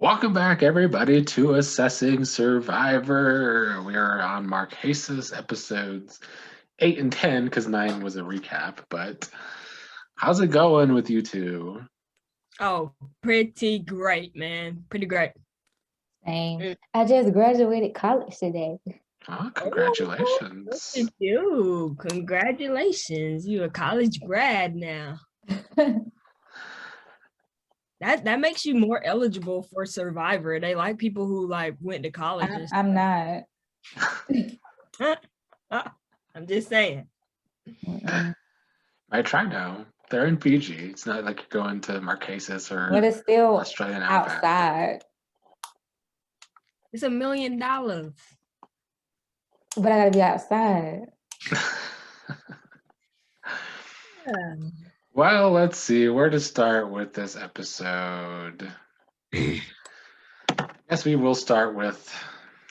Welcome back, everybody, to Assessing Survivor. We are on Marquesas episodes 8 and 10 because 9 was a recap. But how's it going with you two? Oh, pretty great, man. Pretty great. Same. I just graduated college today. Oh, Oh, look congratulations. at you. Congratulations. You're a college grad now. That makes you more eligible for Survivor. They like people who went to college and I'm not. stuff. I'm just saying. I try now. They're in Fiji. It's not like you're going to Marquesas or But it's still Australian Outback. outside. It's $1 million. But I gotta be outside. Yeah. Well, let's see where to start with this episode. Guess we will start with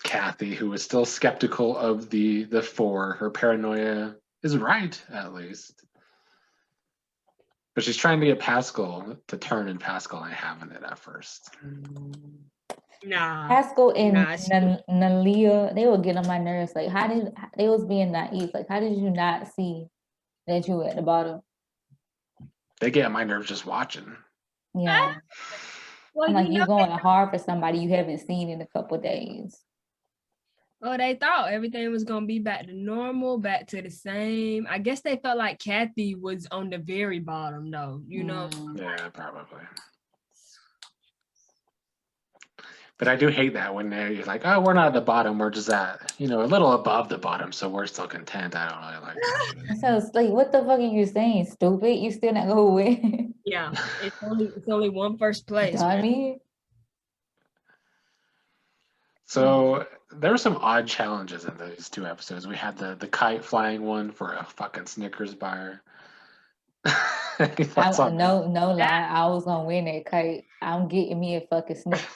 Kathy, who is still skeptical of the four. Her paranoia is right, at least. But she's trying to get Pascal to turn, and Pascal ain't having it at first. Nah. Pascal and Nah, Nalia, they were getting on my nerves. Like, they was being naive? Like, how did you not see that you were at the bottom? They get on my nerves just watching. Yeah. Well, I'm like, you're going hard for somebody you haven't seen in a couple days. Well, they thought everything was going to be back to normal, back to the same. I guess they felt like Kathy was on the very bottom, though, you know? Yeah, probably. But I do hate that when they're like, oh, we're not at the bottom. We're just at, a little above the bottom. So we're still content. I don't really like that. So it's like, what the fuck are you saying, stupid? You still not gonna win? Yeah, it's only one first place. Dummy. So there were some odd challenges in those two episodes. We had the kite flying one for a fucking Snickers bar. No lie, I was gonna win that kite. I'm getting me a fucking Snickers.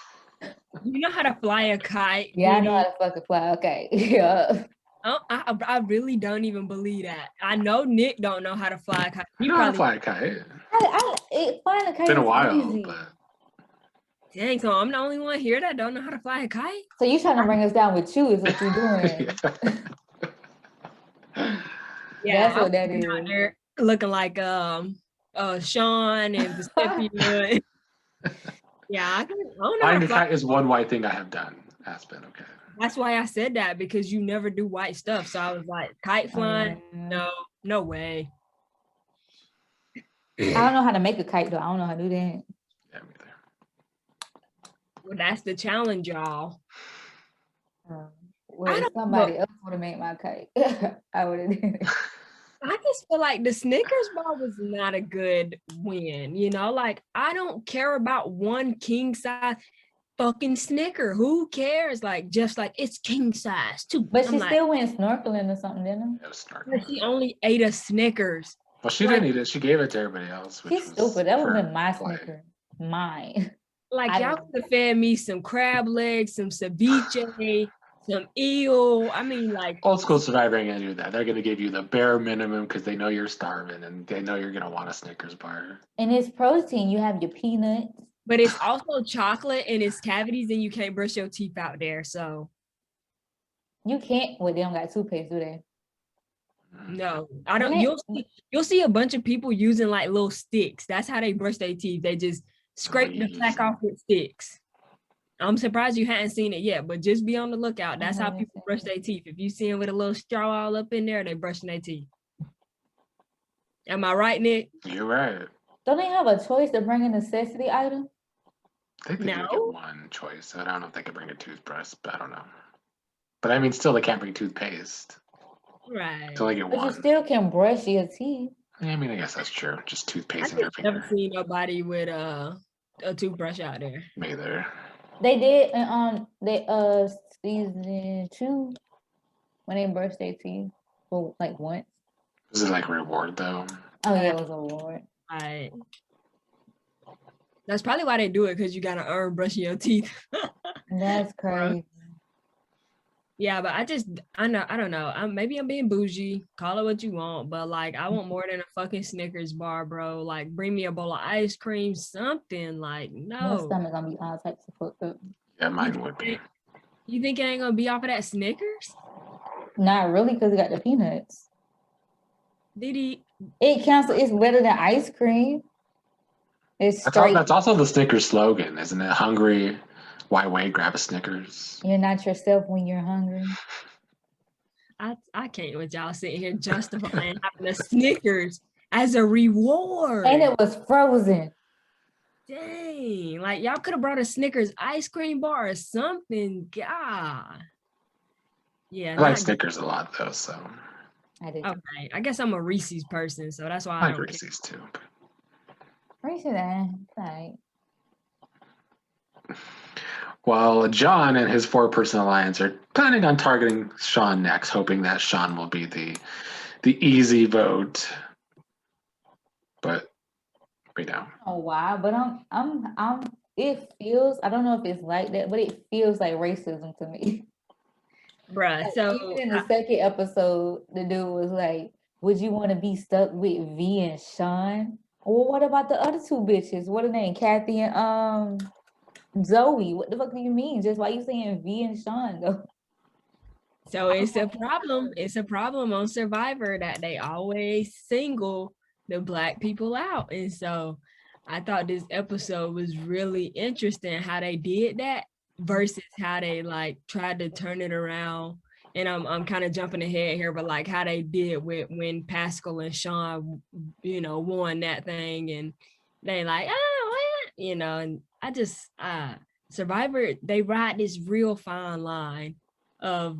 You know how to fly a kite? Yeah, I know how to fucking fly. Okay, yeah. Oh, I really don't even believe that. I know Nick don't know how to fly a kite. You know how to fly a kite. Flying a kite Been a is while, easy. but Dang, so I'm the only one here that don't know how to fly a kite? So you trying to bring us down with you is what you're doing. Yeah, That's what that is. Out there looking like Sean and Giuseppe. Yeah, I don't know. Flying the kite is one white thing I have done. Aspen, okay. That's why I said that, because you never do white stuff. So I was like, kite flying? No way. I don't know how to make a kite though. I don't know how to do that. Yeah, me either. Well, that's the challenge, y'all. Well, if somebody else would have made my kite, I would have did it. I just feel like the Snickers bar was not a good win. Like, I don't care about one king size fucking Snicker. Who cares? Like, just like it's king size too. But she still went snorkeling or something, didn't she? It was snorkeling. But she only ate a Snickers. Well, she didn't eat it. She gave it to everybody else. She's stupid. That would have been my Snicker. Mine. Like, y'all could have fed me some crab legs, some ceviche, some eel. I mean, like, old school Survivor ain't gonna do that. They're gonna give you the bare minimum because they know you're starving and they know you're gonna want a Snickers bar. And it's protein. You have your peanuts. But it's also chocolate and it's cavities, and you can't brush your teeth out there. So you can't. Well, they don't got toothpaste, do they? No, I don't. You'll see a bunch of people using like little sticks. That's how they brush their teeth. They just scrape the plaque off with sticks. I'm surprised you hadn't seen it yet, but just be on the lookout. That's how people brush their teeth. If you see them with a little straw all up in there, they brushing their teeth. Am I right, Nick? You're right. Don't they have a choice to bring a necessity item? I think they can get one choice. I don't know if they can bring a toothbrush, but I don't know. But I mean, still, they can't bring toothpaste. Right. So they get one. You still can brush your teeth. Yeah, I mean, I guess that's true. Just toothpaste in your finger. I've never seen nobody with a toothbrush out there. Me either. They did season 2 when they brushed their teeth for like once. Was it like a reward though? Oh yeah, it was a reward. Right. That's probably why they do it, because you gotta earn brushing your teeth. That's crazy. Yeah, but I don't know. Maybe I'm being bougie. Call it what you want, but like, I want more than a fucking Snickers bar, bro. Like, bring me a bowl of ice cream, something. Like, Your no. stomach gonna be all types of fucked up. Yeah, mine would be. You think it ain't gonna be off of that Snickers? Not really, because it got the peanuts. Did he? It counts. It's better than ice cream. It's straight. That's also the Snickers slogan, isn't it? Hungry, why wait? Grab a Snickers. You're not yourself when you're hungry. I can't with y'all sitting here justifying having a Snickers as a reward. And it was frozen. Dang, like y'all could have brought a Snickers ice cream bar or something. God. Yeah. I like Snickers a lot though, so. I did. Okay, I guess I'm a Reese's person, so that's why I like Reese's too. Reese's, right. Well, John and his 4-person alliance are planning on targeting Sean next, hoping that Sean will be the easy vote. But we know. Oh wow, but I'm it feels, I don't know if it's like that, but it feels like racism to me. Bruh, Like, so even in the second episode, the dude was like, would you want to be stuck with V and Sean? Well, what about the other two bitches? What are they name? Kathy and Zoe. What the fuck do you mean? Just why you saying V and Sean though? So it's a problem. It's a problem on Survivor that they always single the Black people out. And so I thought this episode was really interesting how they did that versus how they like tried to turn it around. And I'm kind of jumping ahead here, but like how they did with when Pascal and Sean, won that thing, and they like, and I just Survivor, they ride this real fine line of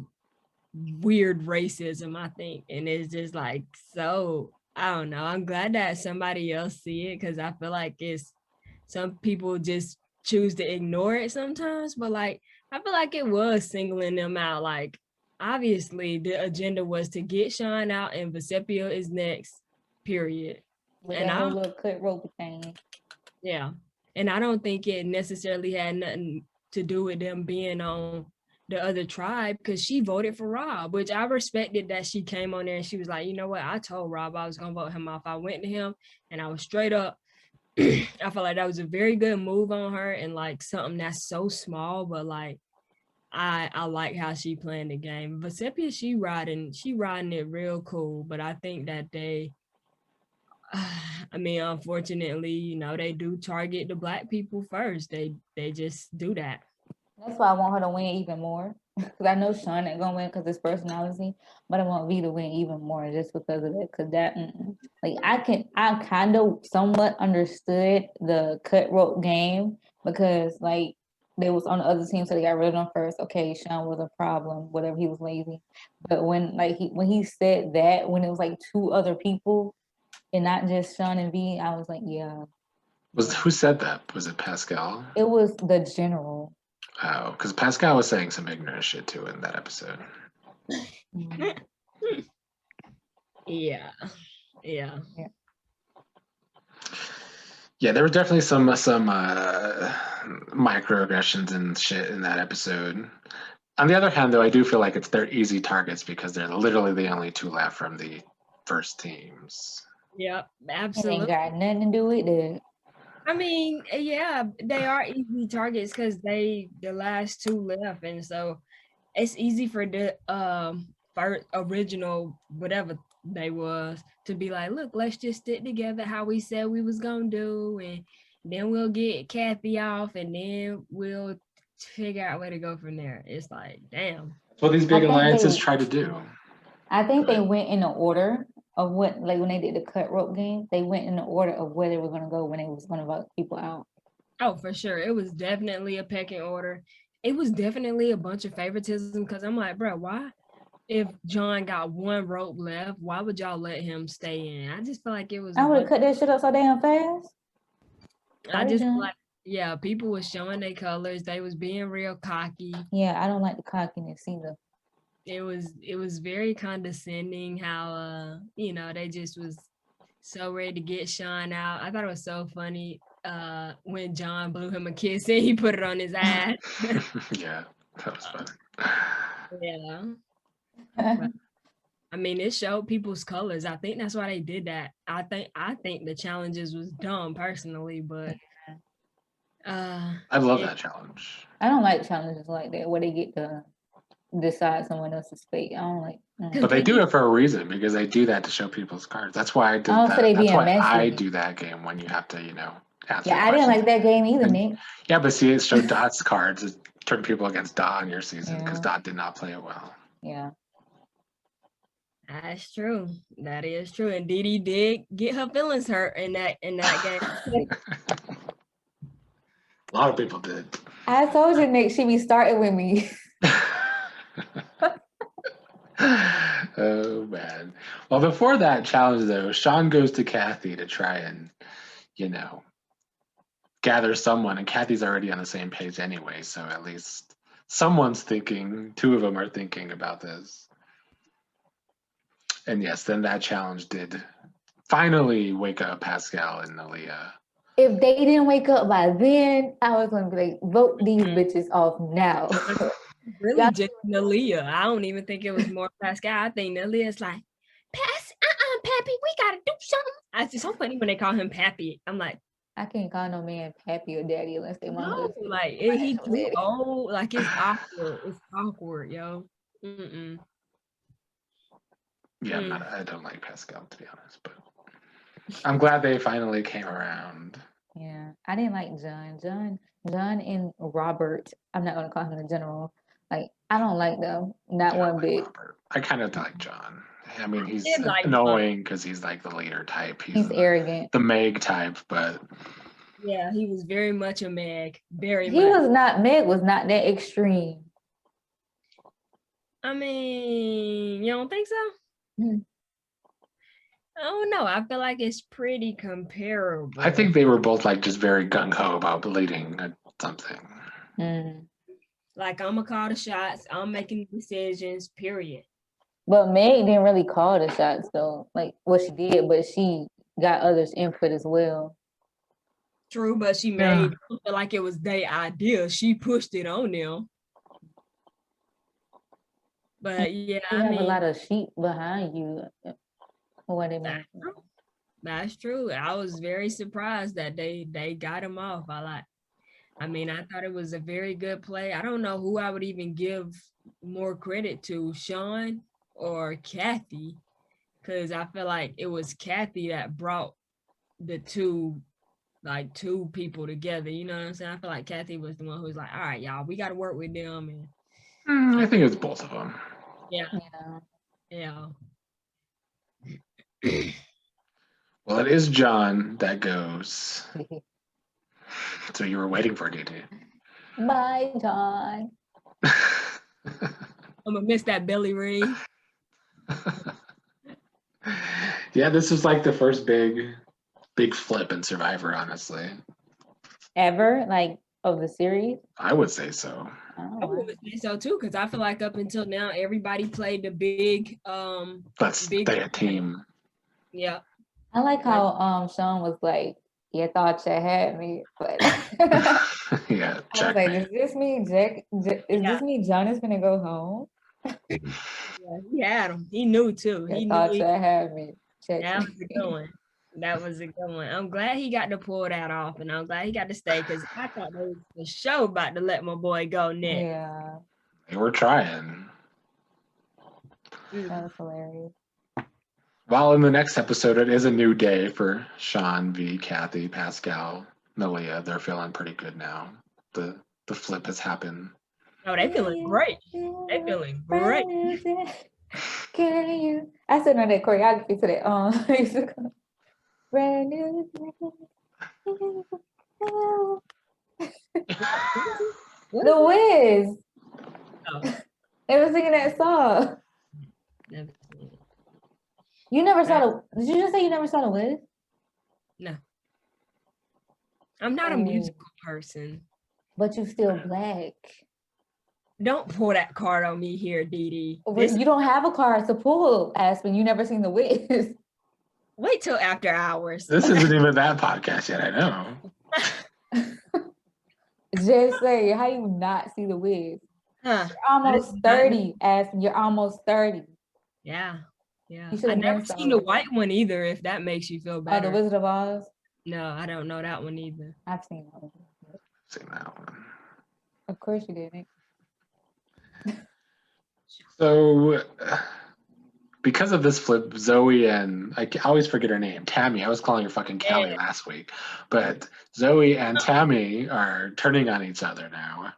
weird racism, I think. And it's just like, so I don't know. I'm glad that somebody else see it, because I feel like it's some people just choose to ignore it sometimes, but like I feel like it was singling them out. Like obviously the agenda was to get Sean out and Vesepia is next, period. With And that whole little cut rope thing. Yeah. And I don't think it necessarily had nothing to do with them being on the other tribe, because she voted for Rob, which I respected that she came on there and she was like, you know what? I told Rob I was going to vote him off. I went to him and I was straight up. I felt like that was a very good move on her, and like something that's so small, but like I like how she playing the game. But Sepia, she riding it real cool. But I think that they, I mean, unfortunately, they do target the Black people first. They just do that. That's why I want her to win even more. Because I know Sean ain't gonna win because his personality, but I want V to win even more just because of it. Because that, like, I kind of somewhat understood the cut rope game, because like they was on the other team, so they got rid of them first. Okay, Sean was a problem, whatever, he was lazy. But when he said that, when it was like two other people and not just Sean and V, I was like, yeah. Who said that? Was it Pascal? It was the general. Oh, because Pascal was saying some ignorant shit too in that episode. Yeah. Yeah, there were definitely some microaggressions and shit in that episode. On the other hand, though, I do feel like they're easy targets because they're literally the only two left from the first teams. Yep, It absolutely. ain't got nothing to do with it. I mean, yeah, they are easy targets because the last two left, and so it's easy for the first original whatever they was to be like, look, let's just stick together how we said we was gonna do, and then we'll get Kathy off, and then we'll figure out where to go from there. It's like, damn. That's what these big alliances try to do. I think they went in the order of what, like when they did the cut rope game, they went in the order of where they were going to go when they was going to vote people out. Oh, for sure. It was definitely a pecking order. It was definitely a bunch of favoritism, because I'm like, bro, why? If John got one rope left, why would y'all let him stay in? I just feel like it was. I would have cut that shit up so damn fast. I just feel like, yeah, people was showing their colors. They was being real cocky. Yeah, I don't like the cockiness either. It was very condescending how they just was so ready to get Sean out. I thought it was so funny when John blew him a kiss and he put it on his ass. Yeah, that was funny. Yeah. But, I mean, it showed people's colors. I think that's why they did that. I think the challenges was dumb personally, but I love that challenge. I don't like challenges like that where they get to decide someone else's fate. I don't like. But they do it for a reason because they do that to show people's cards. That's why I did Oh, that. so they That's being why I messy. do that game when you have to, answer Yeah, I didn't questions. like that game either, Nick. Yeah, but see, it showed Dot's cards. It turned people against Dot in your season because Yeah. Dot did not play it well. Yeah. That's true. That is true. And Dee Dee did get her feelings hurt in that game. A lot of people did. I told you, Nick, she be starting with me. Oh man. Well, before that challenge though, Sean goes to Kathy to try and, gather someone, and Kathy's already on the same page anyway, so at least someone's thinking, two of them are thinking about this. And yes, then that challenge did finally wake up Pascal and Nalia. If they didn't wake up by then, I was gonna be like, vote these bitches off now. Really, just Nalia. I don't even think it was more Pascal. I think Nalia's like, Pappy, we gotta do something. It's so funny when they call him Pappy. I'm like, I can't call no man Pappy or Daddy unless they want no, husband. like he too old. Like it's awkward. It's awkward, yo. Mm-mm. Yeah, I don't like Pascal, to be honest, but I'm glad they finally came around. Yeah, I didn't like John and Robert. I'm not gonna call him the general. Like, I don't like them. Not one bit. Robert. I kind of like John. I mean, he's like annoying because he's like the leader type. He's arrogant. The Meg type, but yeah, he was very much a Meg. Meg was not that extreme. I mean, you don't think so? I don't know. I feel like it's pretty comparable. I think they were both like just very gung ho about leading something. Like, I'm gonna call the shots. I'm making decisions. Period. But Meg didn't really call the shots though. Like, what she did, but she got others' input as well. True, but she made it feel like it was their idea. She pushed it on them. But yeah, you have a lot of sheep behind you. What it means. That's true. I was very surprised that they got him off. I thought it was a very good play. I don't know who I would even give more credit to, Sean or Kathy, because I feel like it was Kathy that brought the two people together. You know what I'm saying? I feel like Kathy was the one who was like, all right, y'all, we got to work with them. And I think it was both of them. Yeah. Well, it is John that goes. So you were waiting for it, Bye, John. I'm gonna miss that belly ring. Yeah, this is like the first big flip in Survivor, honestly. Ever, like, of the series? I would say so. I would say so too, because I feel like up until now everybody played the big Let's stay a team. Yeah. I like how Sean was like, you thought you had me, but yeah, I was like, is this me, Jack? Is this me, John is gonna go home? Yeah, he had him. He knew too. He thought you had me. That was a good one. That was a good one. I'm glad he got to pull that off, and I'm glad he got to stay because I thought they was the show about to let my boy go next. Yeah. They were trying. That was hilarious. Well, in the next episode, it is a new day for Sean v. Kathy, Pascal, Nalia. They're feeling pretty good now. The flip has happened. Oh, they feeling great. They feeling great. Can you? I still know that choreography to that. Brand new. The Wiz. Oh. They were singing that song. You never saw the? Did you just say you never saw the Wiz? No. I'm not a musical person. But you still black. Don't pull that card on me here, Dee Dee. You don't have a card to pull, Aspen. You never seen the Wiz. Wait till after hours. This isn't even that podcast yet, I know. Just say, how you not see the Wiz? Huh. You're almost 30, Aspen. You're almost 30. Yeah. Yeah. You should I have never been seen the sold. white one either, if that makes you feel Oh, better. the Wizard of Oz? No, I don't know that one either. I've seen that one. Seen that one. Of course you didn't. So, because of this flip, Zoe and I always forget her name, Tammy. I was calling her fucking Kelly last week, but Zoe and Tammy are turning on each other now.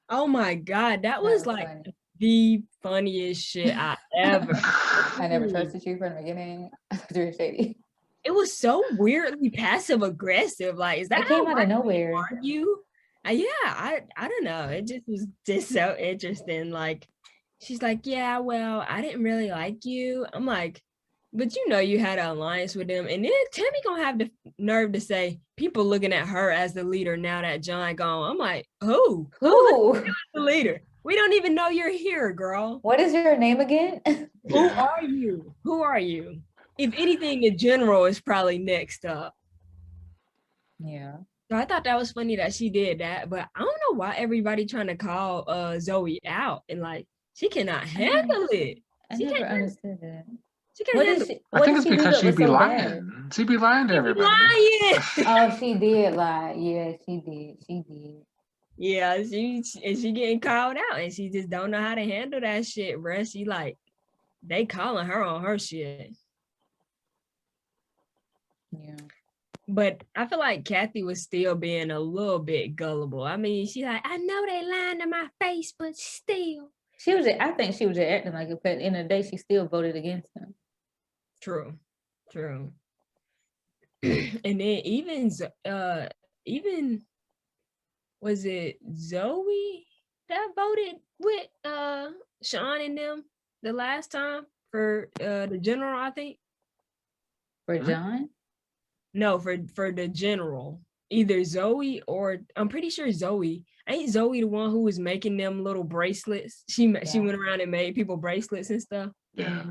Oh my God, that was like funny. the funniest shit I ever. I never trusted you from the beginning. You're shady. It was so weirdly passive aggressive. Like, is that It came how out of nowhere. argue? Yeah, I don't know. It just was just so interesting. Like, she's like, yeah, well, I didn't really like you. I'm like, but you know, you had an alliance with them, and then Tammy gonna have the nerve to say people looking at her as the leader now that John gone. I'm like, who Who? the leader? We don't even know you're here, girl. What is your name again? Who are you? Who are you? If anything, the general is probably next up. Yeah. So I thought that was funny that she did that, but I don't know why everybody trying to call Zoe out and like she cannot handle it. I never understood that. She can't handle it. I think it's because she'd be lying. She'd be lying to everybody. Lying. Oh, she did lie. Yeah, she did. She did. Yeah, she getting called out and she just don't know how to handle that shit, bruh. She like they calling her on her shit. Yeah. But I feel like Kathy was still being a little bit gullible. I mean, she's like, I know they lying to my face, but still. I think she was just acting like it, but at the end of the day, she still voted against him. True. And then even was it Zoe that voted with Sean and them the last time for the general, I think? For John? No, for the general. Either Zoe or I'm pretty sure Zoe. Ain't Zoe the one who was making them little bracelets? She went around and made people bracelets and stuff. Yeah.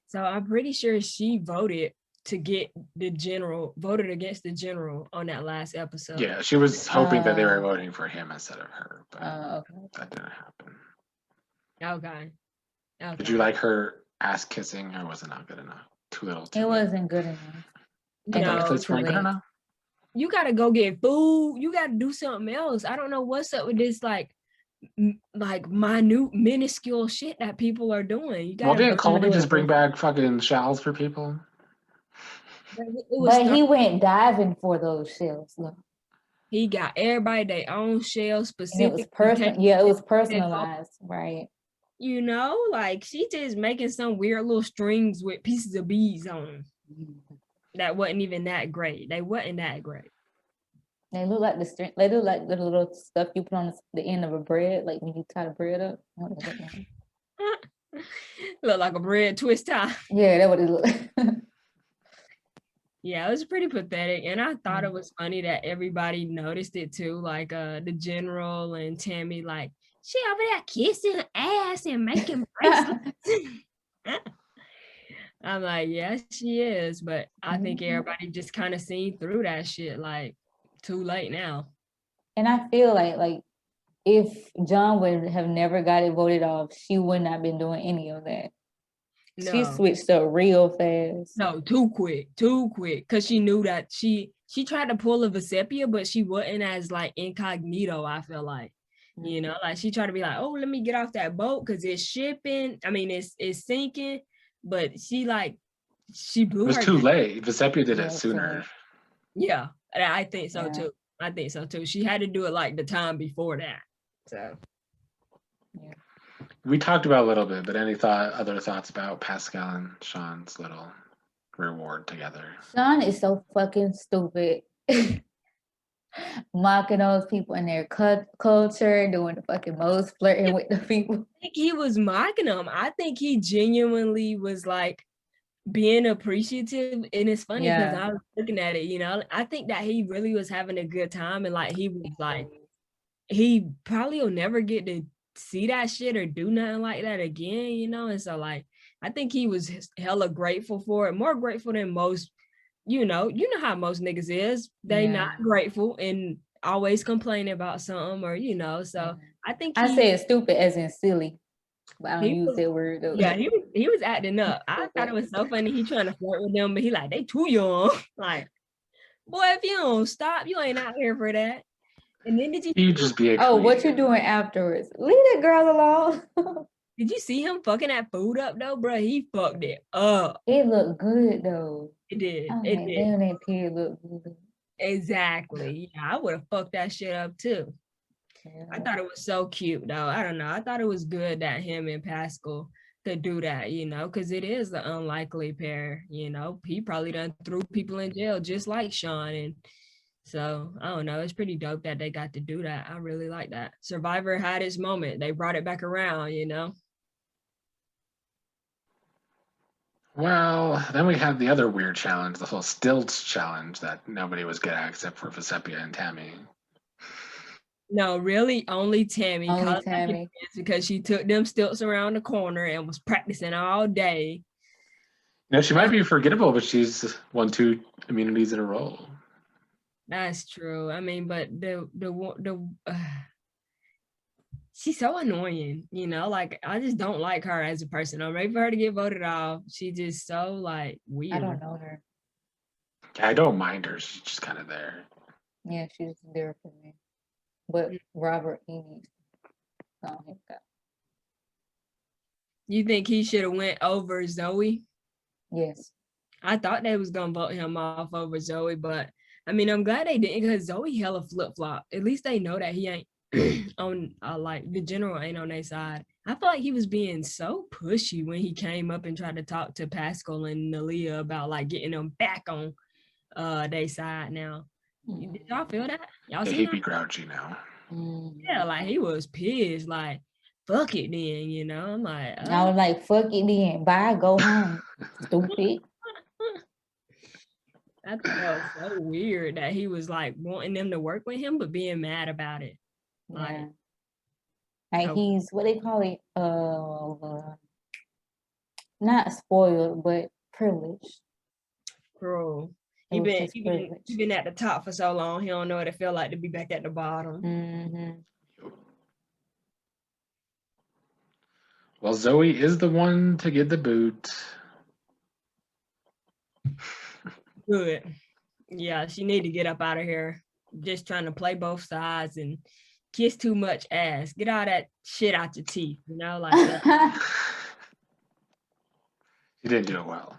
So I'm pretty sure she voted to get the general, voted against the general on that last episode. Yeah, she was hoping that they were voting for him instead of her, but Okay. that didn't happen. Okay. Did you like her ass kissing, or was it not good enough? Too little. It wasn't good enough. The bracelets weren't good enough. You gotta go get food. You gotta do something else. I don't know what's up with this like minute, minuscule shit that people are doing. You gotta. Well, didn't Colby just bring back fucking shells for people? But he went diving for those shells. Look. He got everybody their own shell specific. It was personal. Yeah, it was personalized, right? You know, like she just making some weird little strings with pieces of beads on them. That wasn't even that great. They wasn't that great. They look like the string. They look like the little stuff you put on the end of a bread, like when you tie the bread up. Look like a bread twist tie. Yeah, that's what it looked like. Yeah, it was pretty pathetic. And I thought it was funny that everybody noticed it too. Like the general and Tammy, like, she over there kissing her ass and making bracelets. I'm like, yes, she is. But I think everybody just kind of seen through that shit, like, too late now. And I feel like if John would have never got it voted off, she would not have been doing any of that. No. She switched up real fast. No, too quick. Because she knew that she tried to pull a Vesepia, but she wasn't as like incognito, I feel like. You know, like she tried to be like, oh, let me get off that boat because it's shipping. I mean, it's sinking. But she blew. It was too late. Vesepia did it sooner. Yeah, I think so too. I think so too. She had to do it like the time before that. So. Yeah. We talked about a little bit, but any other thoughts about Pascal and Sean's little reward together? Sean is so fucking stupid. Mocking those people in their culture, doing the fucking most, flirting with the people. I think he was mocking them. I think he genuinely was like being appreciative, and it's funny because I was looking at it, you know. I think that he really was having a good time, and like he was like, he probably will never get to see that shit or do nothing like that again, you know. And so like I think he was hella grateful for it, more grateful than most. You know how most niggas is. They not grateful, and always complaining about something or, so I think I said stupid as in silly, but I don't use that word though. Yeah, he was acting up. I thought it was so funny. He trying to flirt with them, but he like, they too young. Like, boy, if you don't stop, you ain't out here for that. And then You just be a what you doing afterwards? Leave that girl alone. Did you see him fucking that food up though, bro? He fucked it up. It looked good though. It did. I'm It like, did. damn, that pig look good. Exactly. Yeah, I would have fucked that shit up too. Yeah. I thought it was so cute though. I don't know. I thought it was good that him and Pascal could do that, because it is the unlikely pair, He probably done threw people in jail just like Sean. And so I don't know. It's pretty dope that they got to do that. I really like that. Survivor had its moment. They brought it back around, Well, then we had the other weird challenge, the whole stilts challenge that nobody was good at except for Vesepia and Tammy. No, really, only Tammy. Only Tammy. Because she took them stilts around the corner and was practicing all day. No, she might be forgettable, but she's won 2 immunities in a row. That's true. I mean, but she's so annoying, like I just don't like her as a person. I'm ready for her to get voted off. She just so like weird. I don't know her. I don't mind her. She's just kind of there. Yeah, she's there for me. But Robert, he needs to him that. You think he should have went over Zoe? Yes. I thought they was gonna vote him off over Zoe, but I mean, I'm glad they didn't because Zoe hella flip flop. At least they know that he ain't on like the general ain't on their side. I feel like he was being so pushy when he came up and tried to talk to Pascal and Nalia about like getting them back on their side now. Did y'all feel that? Y'all see he'd that? be grouchy now. Yeah, like he was pissed, like fuck it then, I'm like, I was like, fuck it then. Bye, go home. Stupid. I thought that was so weird that he was like wanting them to work with him, but being mad about it. Yeah. Like he's what they call it, not spoiled, but privileged. Girl, he been at the top for so long. He don't know what it feel like to be back at the bottom. Mm-hmm. Well, Zoe is the one to get the boot. Good. Yeah, she need to get up out of here. Just trying to play both sides and kiss too much ass. Get all that shit out your teeth, like that. She didn't do it well.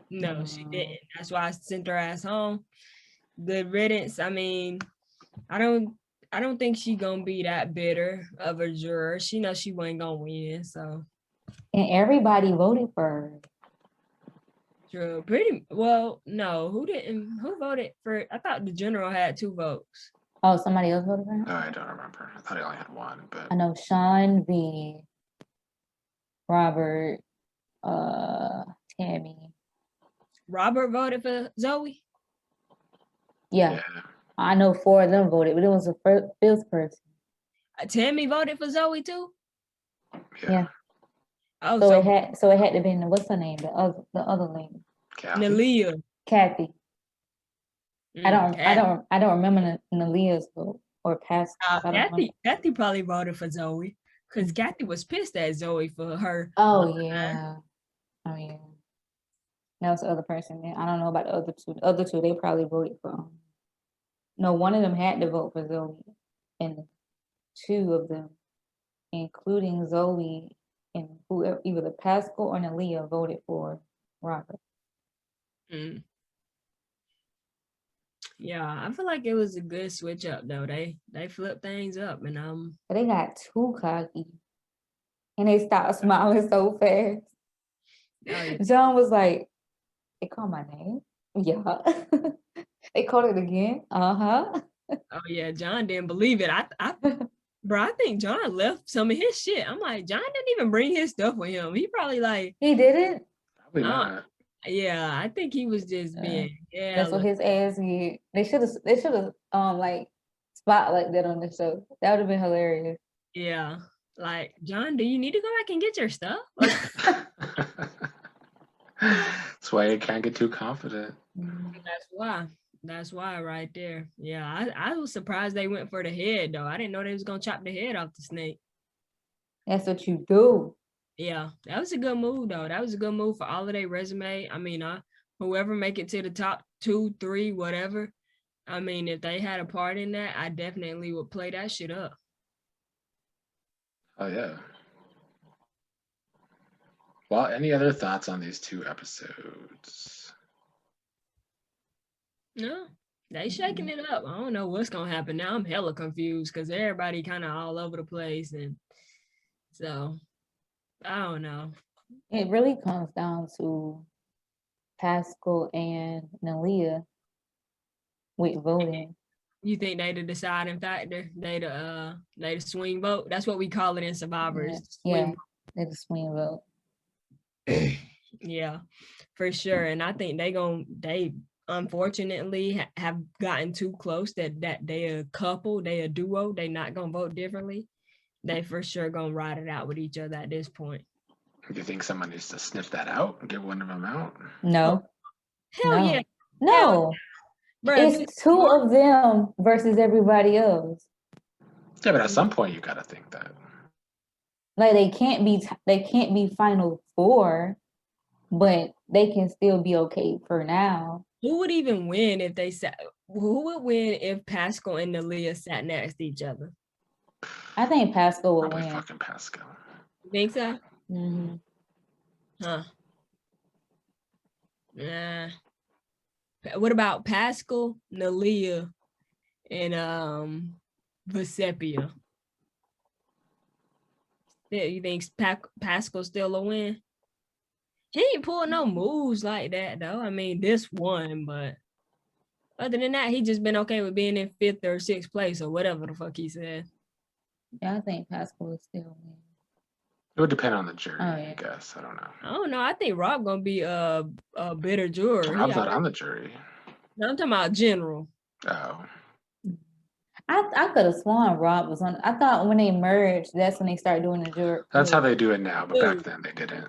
No, she didn't. That's why I sent her ass home. Good riddance. I mean, I don't think she gonna be that bitter of a juror. She knows she wasn't gonna win, so. And everybody voted for her. True. Pretty well. No, who didn't? Who voted for? I thought the general had 2 votes. Oh, somebody else voted for him? No, I don't remember. I thought he only had 1, but I know Sean V, Robert, Tammy. Robert voted for Zoe? Yeah. I know 4 of them voted, but it was the 5th person. Tammy voted for Zoe too? Yeah. Oh, so it had to have been what's her name? The other lady. Nalia. Kathy. I don't remember Nalia's vote or Pascal. Kathy probably voted for Zoe because Kathy was pissed at Zoe for her. Oh yeah. Oh yeah. That was the other person. I don't know about the other 2. The other 2 they probably voted for. No, one of them had to vote for Zoe, and 2 of them, including Zoe and whoever, either the Pascal or Nalia, voted for Robert. Yeah, I feel like it was a good switch up though. They flipped things up, and they got too cocky, and they stopped smiling so fast. Oh, yeah. John was like, "They called my name, yeah." They called it again, Oh yeah, John didn't believe it. I think John left some of his shit. I'm like, John didn't even bring his stuff with him. He probably like he didn't. Probably not. Yeah, I think he was just being. Yeah, that's what his ass did. They should have like spotlight that on the show. That would have been hilarious. Yeah, like John, do you need to go back and get your stuff? That's why you can't get too confident. That's why. That's why right there. Yeah, I was surprised they went for the head though. I didn't know they was gonna chop the head off the snake. That's what you do. Yeah, that was a good move though. That was a good move for all of their resume. I mean, whoever make it to the top 2, 3, whatever. I mean, if they had a part in that, I definitely would play that shit up. Oh yeah. Well, any other thoughts on these 2 episodes? No, they shaking it up. I don't know what's gonna happen now. I'm hella confused because everybody kind of all over the place, and so I don't know. It really comes down to Pascal and Nalia with voting. You think they the deciding factor? They the swing vote. That's what we call it in Survivors. Yeah, they the swing vote. Yeah, for sure. And I think they unfortunately have gotten too close that they a couple, they a duo. They not gonna vote differently. They for sure gonna ride it out with each other at this point. Do you think someone needs to sniff that out and get one of them out? No. Hell yeah. No. Bruh, It's 2 of them versus everybody else. Yeah, but at some point you gotta think that. Like they can't be final 4, but they can still be okay for now. Who would even win if they sat? Who would win if Pascal and Nalia sat next to each other? I think Pascal will Probably win. fucking Pascal. You think so? Mm-hmm. Huh. Nah. What about Pascal, Nalia, and Vesepia? Yeah, you think Pascal still a win? He ain't pulling no moves like that though. I mean, this one, but other than that, he just been okay with being in 5th or 6th place or whatever the fuck he said. Yeah, I think Pascal will still win. It would depend on the jury, yeah. I guess. I don't know. I don't know. I think Rob gonna be a bitter juror. Rob's not on the jury. No, I'm talking about general. Oh. I could have sworn Rob was on. I thought when they merged, that's when they started doing the jury. That's how they do it now, but back then they didn't.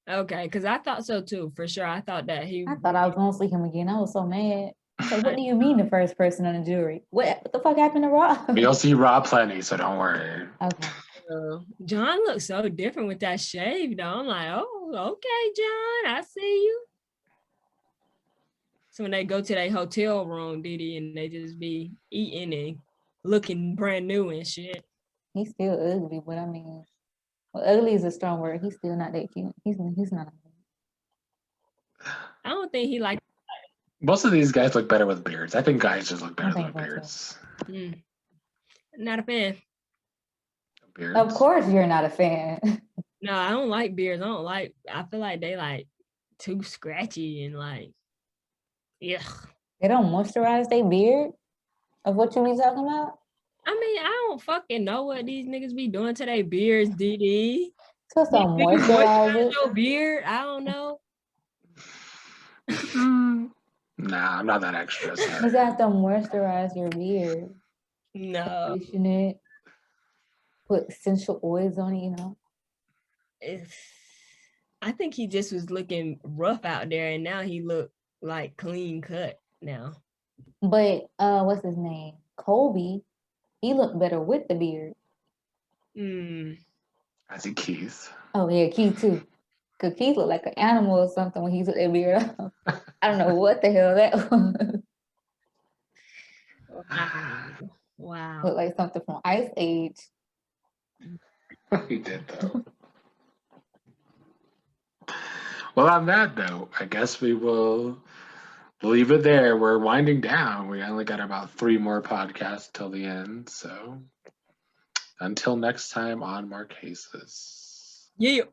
Okay, because I thought so too, for sure. I thought that he. I thought I was gonna see him again. I was so mad. So what do you mean the first person on the jury? What the fuck happened to Rob? You'll see Rob plenty, so don't worry. Okay. John looks so different with that shave, though. I'm like, oh, okay, John, I see you. So when they go to their hotel room, Diddy, and they just be eating and looking brand new and shit. He's still ugly, but I mean, well, ugly is a strong word. He's still not that cute. He's not. I don't think he like. Most of these guys look better with beards. I think guys just look better with beards. Not a fan. Beards. Of course, you're not a fan. No, I don't like beards. I feel like they like too scratchy and like, yeah. They don't moisturize their beard. Of what you be talking about? I mean, I don't fucking know what these niggas be doing to their beards, DD. Supposed to moisturize your beard? I don't know. Nah, I'm not that extra. You got to moisturize your beard. No. Condition it. Put essential oils on it, you know. I think he just was looking rough out there, and now he look like clean cut now. But what's his name? Colby, he looked better with the beard. I see Keith. Oh yeah, Keith too. Cause Keith looked like an animal or something when he took that beard off. I don't know what the hell that was. Wow. Looked like something from Ice Age. He did though. Well, on that note, I guess we will leave it there. We're winding down. We only got about 3 more podcasts till the end. So until next time on Marquesas. Yeah.